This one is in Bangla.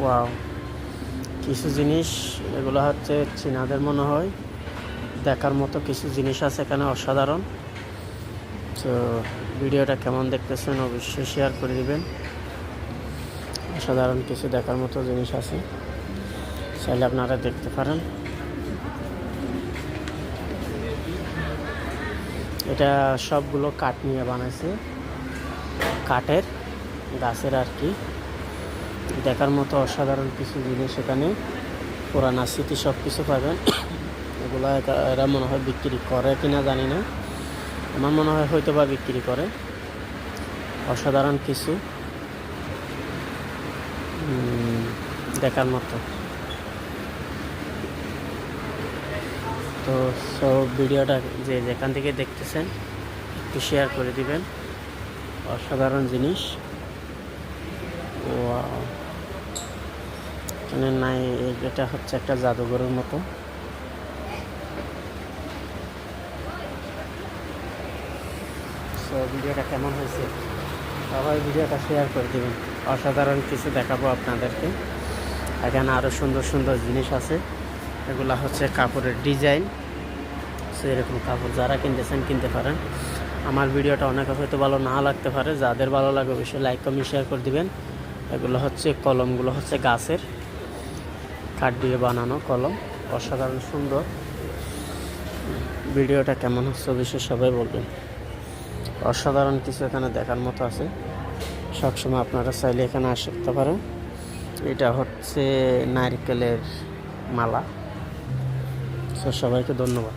ওয়াও, কিছু জিনিস এগুলো হচ্ছে চীনাদের মনে হয়, দেখার মতো কিছু জিনিস আছে এখানে অসাধারণ। তো ভিডিওটা কেমন দেখতেছেন অবশ্যই শেয়ার করে দিবেন। অসাধারণ কিছু দেখার মতো জিনিস আছে, চাইলে আপনারা দেখতে পারেন। এটা সবগুলো কাঠ নিয়ে বানাইছে, কাঠের গাছের আর কি। দেখার মতো অসাধারণ কিছু জিনিস এখানে, পুরানা স্মৃতি সব কিছু পাবেন। এগুলো এরা মনে হয় বিক্রি করে কিনা জানি না, আমার মনে হয় হয়তো বা বিক্রি করে। অসাধারণ কিছু দেখার মতো। তো সব ভিডিওটা যেখান থেকে দেখতেছেন একটু শেয়ার করে দিবেন। অসাধারণ জিনিস। এখানে নাই, এটা হচ্ছে একটা জাদুঘরের মতো। সো ভিডিওটা কেমন হয়েছে সবাই ভিডিওটা শেয়ার করে দিবেন। অসাধারণ কিছু দেখাবো আপনাদেরকে। এখানে আরও সুন্দর সুন্দর জিনিস আছে, এগুলা হচ্ছে কাপড়ের ডিজাইন। সো এরকম কাপড় যারা কিনতেছেন কিনতে পারেন। আমার ভিডিওটা অনেকে হয়তো ভালো না লাগতে পারে, যাদের ভালো লাগে অবশ্যই লাইক কমেন্ট শেয়ার করে দিবেন। এগুলো হচ্ছে কলমগুলো হচ্ছে গাছের কাঠ দিয়ে বানানো কলম, অসাধারণ সুন্দর। ভিডিওটা কেমন হচ্ছে অবশ্যই সবাই বলবেন। অসাধারণ কিছু এখানে দেখার মতো আছে, সবসময় আপনারা চাইলে এখানে আসতে পারেন। এটা হচ্ছে নারকেলের মালা। সবাইকে ধন্যবাদ।